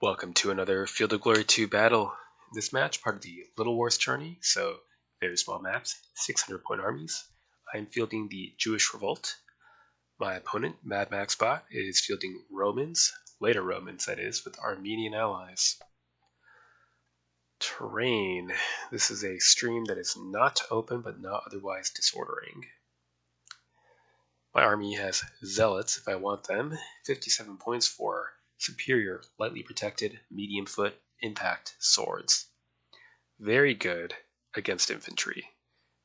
Welcome to another Field of Glory 2 battle. This match, part of the Little Wars tourney, so very small maps, 600-point armies. I'm fielding the Jewish Revolt. My opponent, Mad Max Bot, is fielding Romans, later Romans that is, with Armenian allies. Terrain. This is a stream that is not open but not otherwise disordering. My army has Zealots if I want them, 57 points for superior, lightly protected, medium foot, impact swords. Very good against infantry.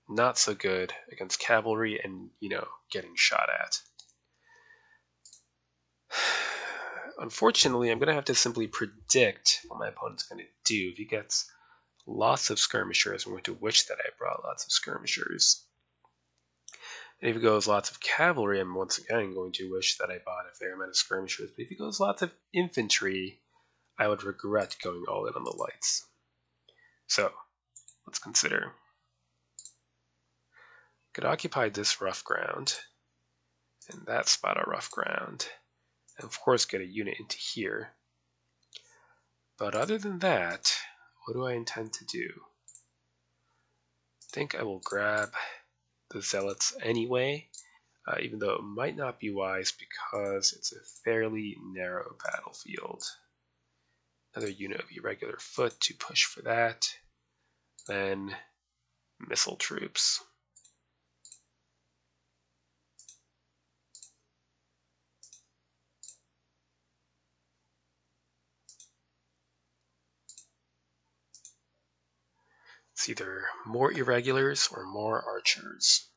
Not so good against cavalry and, getting shot at. Unfortunately, I'm going to have to simply predict what my opponent's going to do. If he gets lots of skirmishers, I'm going to wish that I brought lots of skirmishers. And if he goes lots of cavalry, I'm once again going to wish that I bought a fair amount of skirmishers. But if he goes lots of infantry, I would regret going all in on the lights. So, let's consider. Could occupy this rough ground, and that spot of rough ground, and of course get a unit into here. But other than that, what do I intend to do? I think I will grab the Zealots anyway, even though it might not be wise because it's a fairly narrow battlefield. Another unit of irregular foot to push for that. Then missile troops. It's either more irregulars or more archers.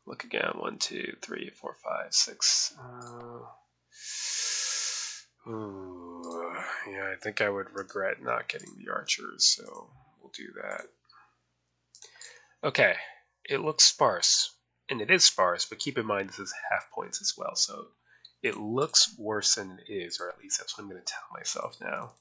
Look again. 1, 2, 3, 4, 5, 6. Yeah, I think I would regret not getting the archers, so we'll do that. Okay, it looks sparse, and it is sparse, but keep in mind this is half points as well, so it looks worse than it is, or at least that's what I'm going to tell myself now.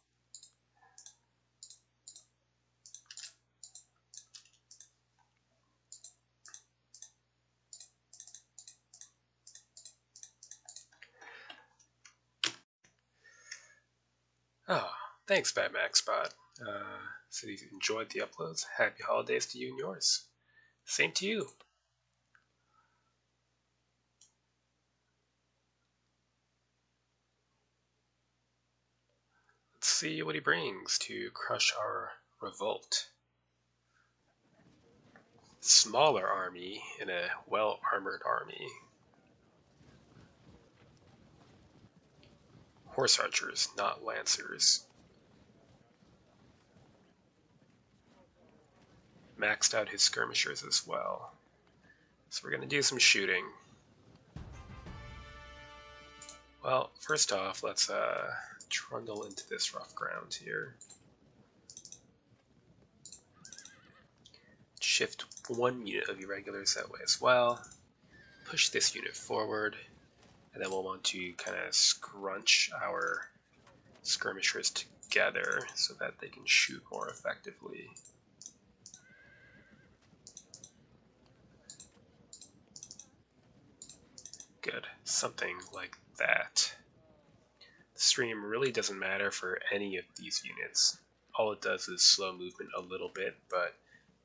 Oh, thanks, Bad Max Bot. So you enjoyed the uploads. Happy holidays to you and yours. Same to you. Let's see what he brings to crush our revolt. Smaller army in a well-armored army. Horse archers, not lancers. Maxed out his skirmishers as well. So we're going to do some shooting. Well, first off, let's trundle into this rough ground here. Shift one unit of irregulars that way as well. Push this unit forward. And then we'll want to kind of scrunch our skirmishers together so that they can shoot more effectively. Good, something like that. The stream really doesn't matter for any of these units. All it does is slow movement a little bit, but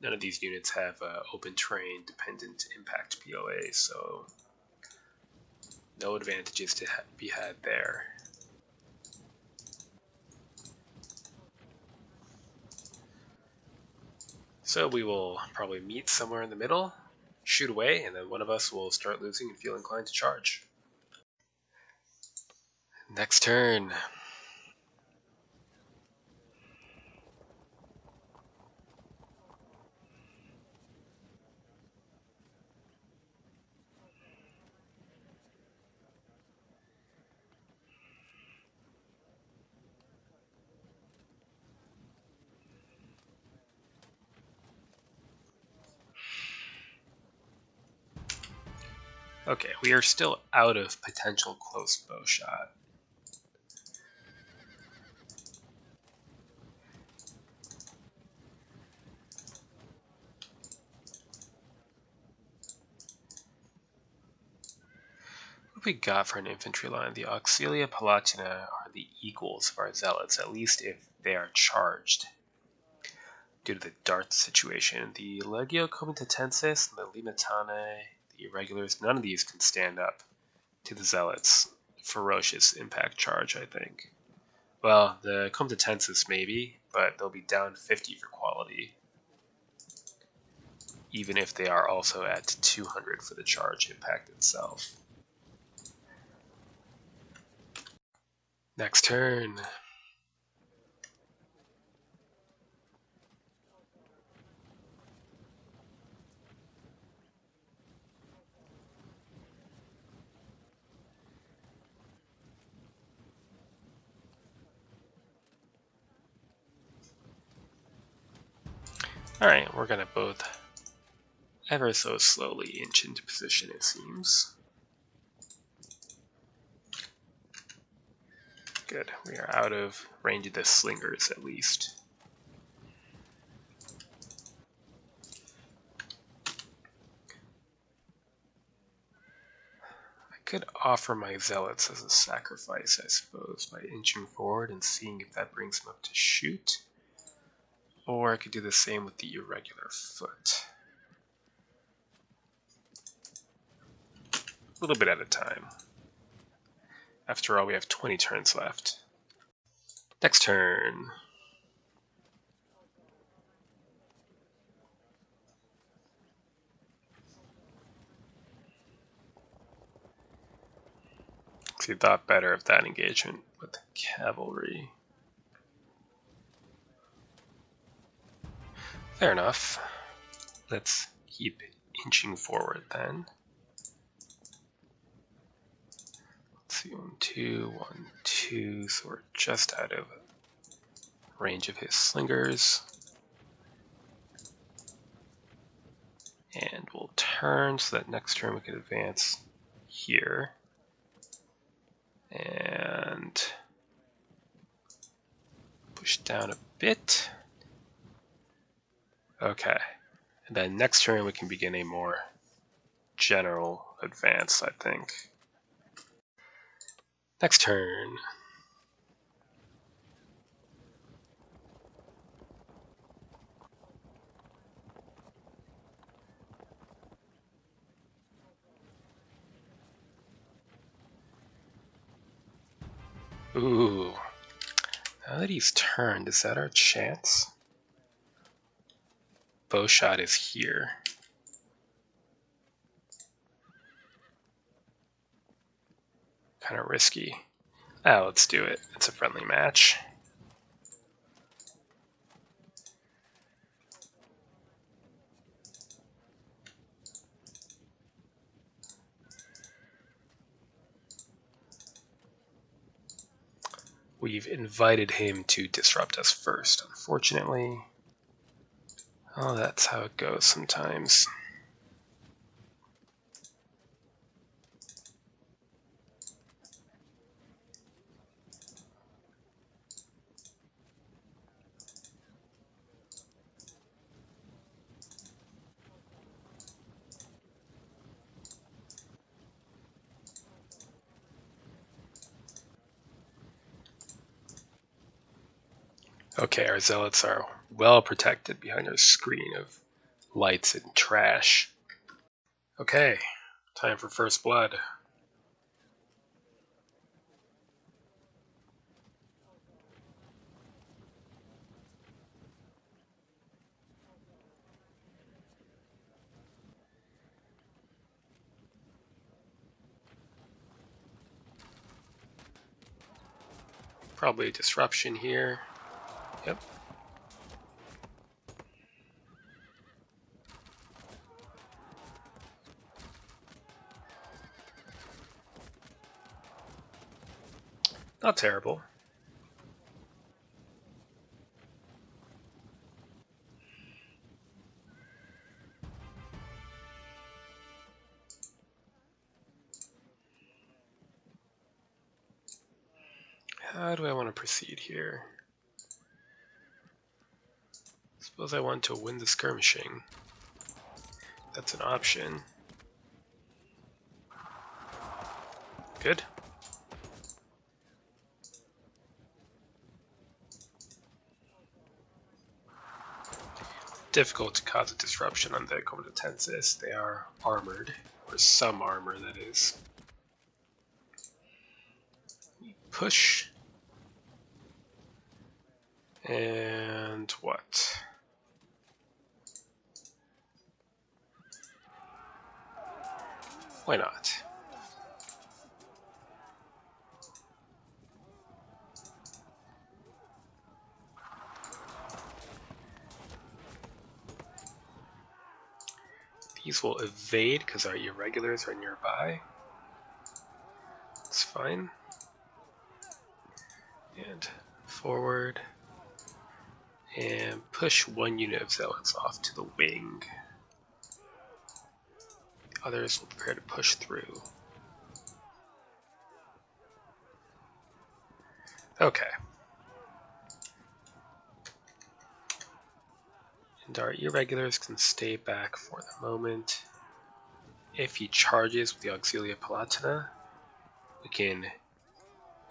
none of these units have open terrain dependent impact POA, so no advantages to be had there. So we will probably meet somewhere in the middle, shoot away, and then one of us will start losing and feel inclined to charge. Next turn. Okay, we are still out of potential close bow shot. What have we got for an infantry line? The Auxilia Palatina are the equals of our zealots, at least if they are charged. Due to the dart situation, the Legio Comitatensis and the Limitane, the irregulars, none of these can stand up to the zealots. Ferocious impact charge, I think. Well, the Comitatensis maybe, but they'll be down 50 for quality, even if they are also at 200 for the charge impact itself. Next turn. Alright, we're gonna both ever so slowly inch into position, it seems. Good, we are out of range of the slingers at least. I could offer my zealots as a sacrifice, I suppose, by inching forward and seeing if that brings them up to shoot. Or I could do the same with the irregular foot. A little bit at a time. After all, we have 20 turns left. Next turn. He thought better of that engagement with the cavalry. Fair enough. Let's keep inching forward then. Let's see, 1, 2, 1, 2. So we're just out of range of his slingers. And we'll turn so that next turn we can advance here. And push down a bit. Okay. And then next turn we can begin a more general advance, I think. Next turn. Ooh. Now that he's turned, is that our chance? Bow shot is here. Kind of risky. Ah, let's do it. It's a friendly match. We've invited him to disrupt us first, unfortunately. Oh, that's how it goes sometimes. Okay, our zealots are well protected behind our screen of lights and trash. Okay, time for first blood. Probably a disruption here. Yep. Not terrible. How do I want to proceed here? Suppose I want to win the skirmishing. That's an option. Good. difficult to cause a disruption on the comitatensis. They are armored, or some armor that is. Push. And what? Why not? These will evade because our irregulars are nearby. It's fine. And forward. And push one unit of zealots off to the wing. The others will prepare to push through. Okay. And our irregulars can stay back for the moment. If he charges with the Auxilia Palatina, we can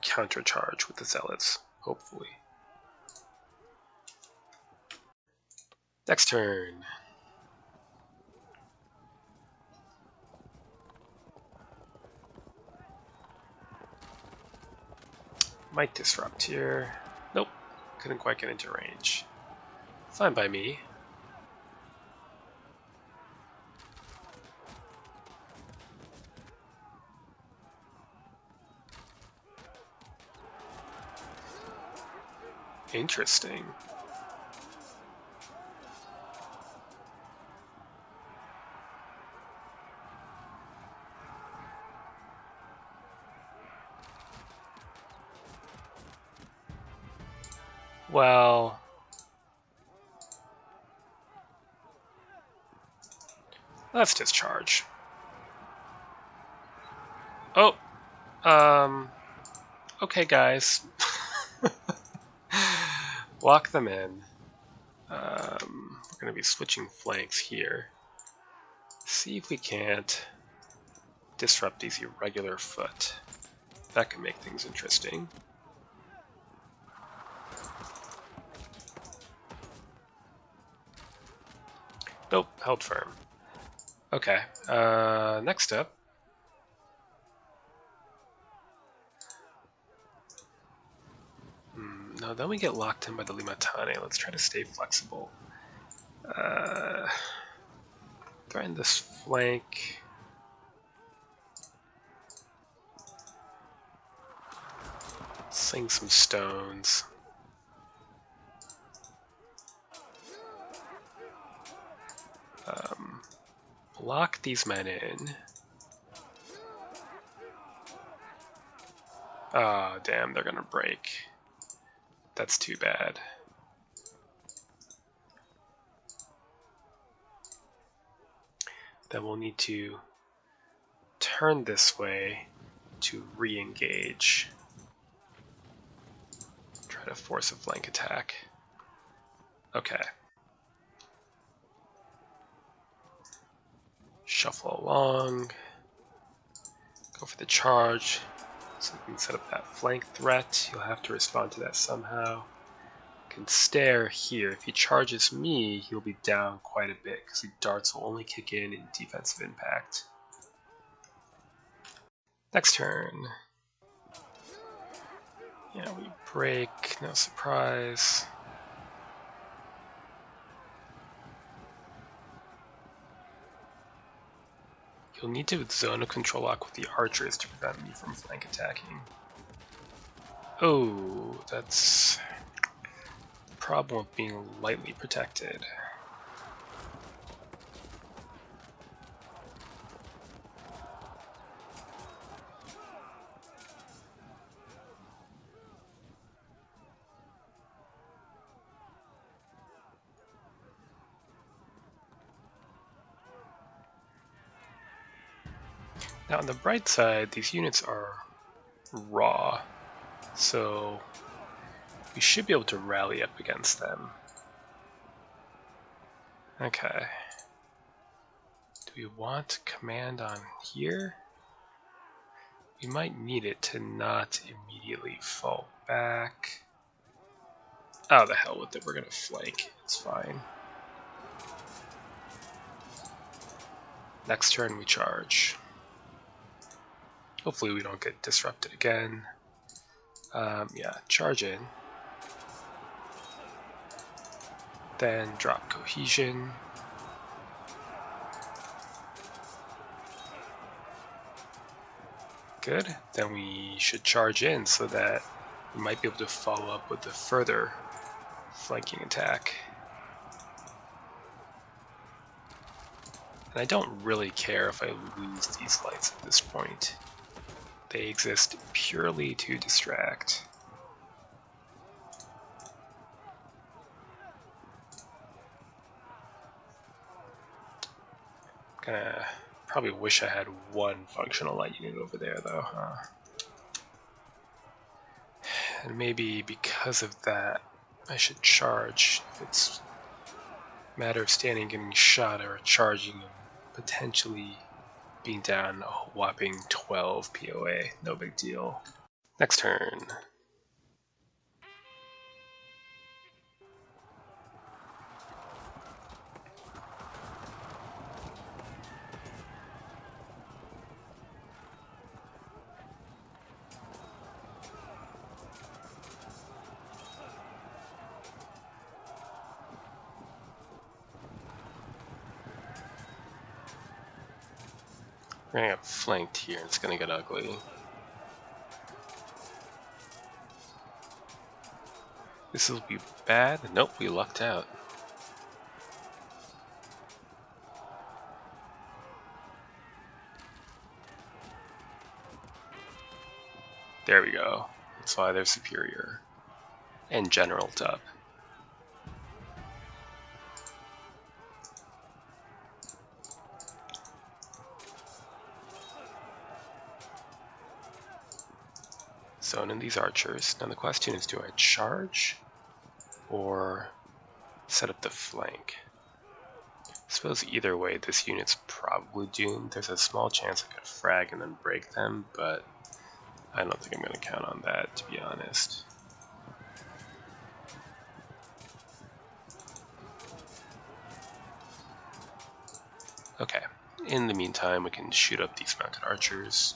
countercharge with the zealots, hopefully. Next turn. Might disrupt here. Nope, couldn't quite get into range. Fine by me. Interesting. Well, let's discharge. Oh, okay guys. Lock them in. We're going to be switching flanks here. See if we can't disrupt these irregular foot. That could make things interesting. Nope, held firm. Okay, next up. No, then we get locked in by the Limatane. Let's try to stay flexible. Threaten this flank. Sling some stones. Lock these men in. Ah, damn, they're gonna break. That's too bad. Then we'll need to turn this way to re-engage. Try to force a flank attack. Okay. Shuffle along. Go for the charge. So we can set up that flank threat. You'll have to respond to that somehow. Can stare here. If he charges me, he'll be down quite a bit because the darts will only kick in defensive impact. Next turn. Yeah, we break, no surprise. You'll need to zone a control lock with the archers to prevent me from flank attacking. Oh, that's the problem with being lightly protected. Now on the bright side, these units are raw, so we should be able to rally up against them. Okay. Do we want command on here? We might need it to not immediately fall back. Oh, the hell with it, we're gonna flank, it's fine. Next turn we charge. Hopefully we don't get disrupted again. Yeah, charge in. Then drop cohesion. Good. Then we should charge in so that we might be able to follow up with a further flanking attack. And I don't really care if I lose these lights at this point. They exist purely to distract. Gonna probably wish I had one functional light unit over there though, huh? And maybe because of that, I should charge. If it's a matter of standing getting shot or charging and potentially being down a whopping 12 POA, no big deal. Next turn. We're gonna get flanked here, and it's gonna get ugly. This will be bad. Nope, we lucked out. There we go. That's why they're superior. And generaled up. Zone in these archers. Now the question is, do I charge or set up the flank? I suppose either way this unit's probably doomed. There's a small chance I could frag and then break them, but I don't think I'm going to count on that, to be honest. Okay, in the meantime we can shoot up these mounted archers.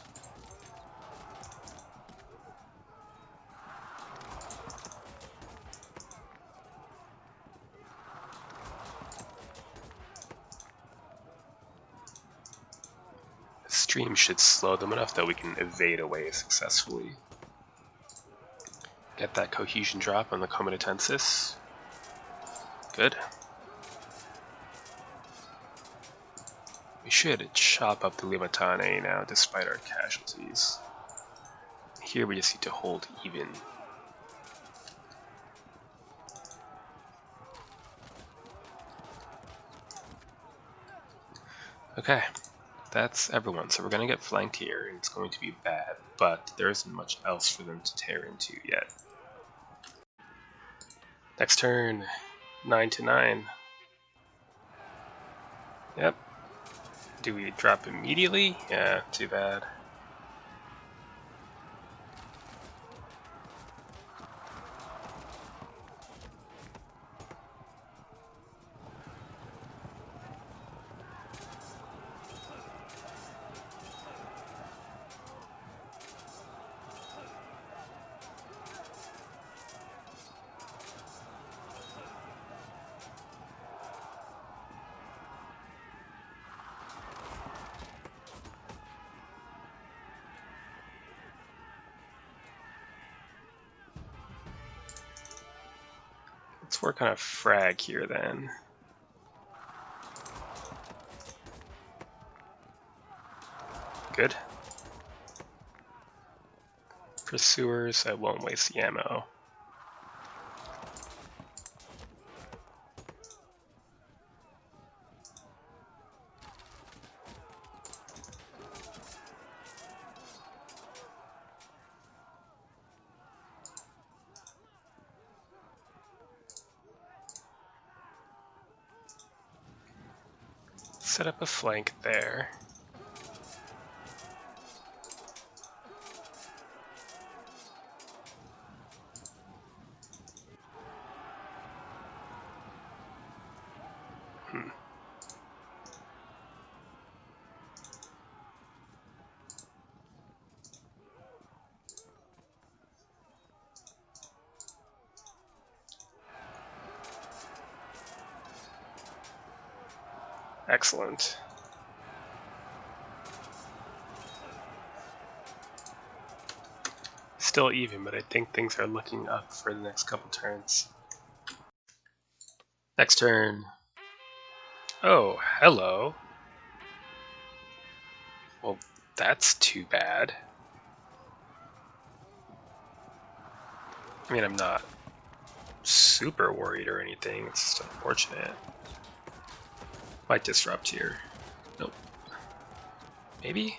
Stream should slow them enough that we can evade away successfully. Get that cohesion drop on the Comitatensis. Good. We should chop up the Limatane now despite our casualties. Here we just need to hold even. Okay. That's everyone, so we're going to get flanked here, and it's going to be bad, but there isn't much else for them to tear into yet. Next turn, 9 to 9. Yep. Do we drop immediately? Yeah, too bad. Let's work on a frag here then. Good. Pursuers, I won't waste the ammo. Set up a flank there. Excellent. Still even, but I think things are looking up for the next couple turns. Next turn. Oh, hello. Well, that's too bad. I mean, I'm not super worried or anything. It's just unfortunate. Might disrupt here. Nope. Maybe?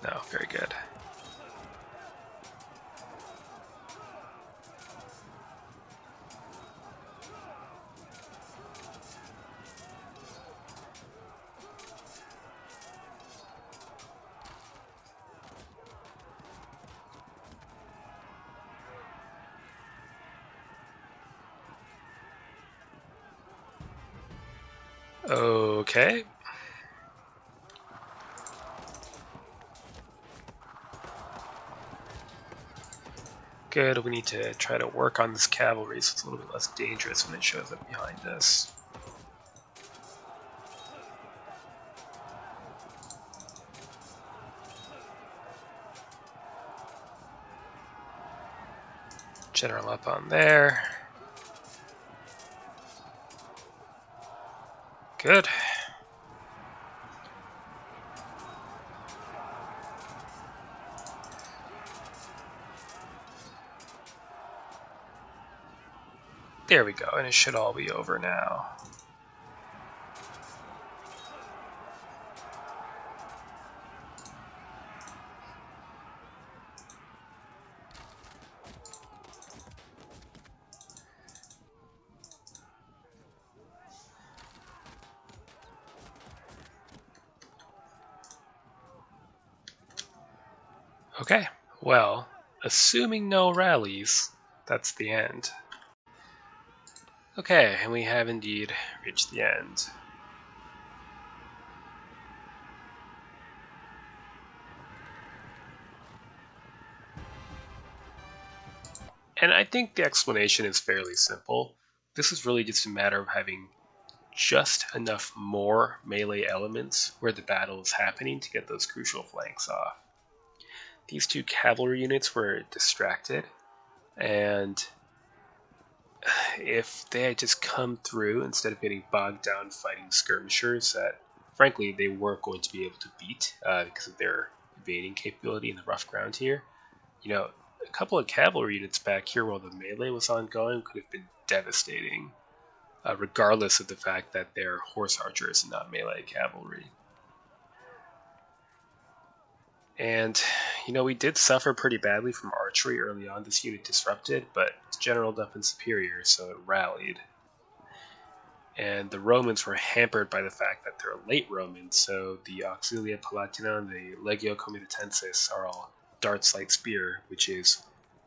No, very good. Okay. Good, we need to try to work on this cavalry so it's a little bit less dangerous when it shows up behind us. General up on there. Good. There we go, and it should all be over now. Okay, well, assuming no rallies, that's the end. Okay, and we have indeed reached the end. And I think the explanation is fairly simple. This is really just a matter of having just enough more melee elements where the battle is happening to get those crucial flanks off. These two cavalry units were distracted, and if they had just come through instead of getting bogged down fighting skirmishers that frankly they weren't going to be able to beat because of their evading capability in the rough ground here, you know, a couple of cavalry units back here while the melee was ongoing could have been devastating, regardless of the fact that they're horse archers and not melee cavalry. And, you know, we did suffer pretty badly from archery early on. This unit disrupted, but it's general enough and superior, so it rallied. And the Romans were hampered by the fact that they're late Romans, so the Auxilia Palatina and the Legio Comitatensis are all darts light spear, which is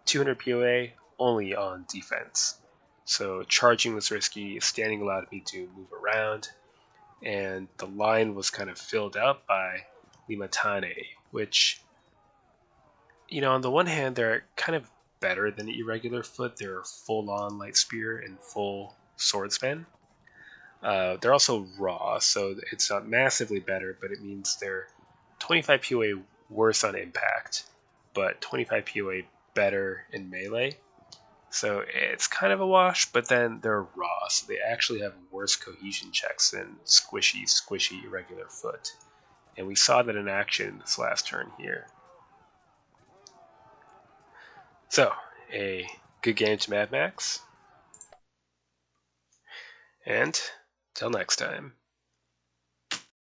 200 POA only on defense. So charging was risky, standing allowed me to move around, and the line was kind of filled out by Limatane, which, you know, on the one hand, they're kind of better than Irregular Foot. They're full-on light spear and full swordsman. They're also raw, so it's not massively better, but it means they're 25 POA worse on impact, but 25 POA better in melee. So it's kind of a wash, but then they're raw, so they actually have worse cohesion checks than squishy Irregular Foot. And we saw that in action this last turn here. So, a good game to Mad Max. And till next time.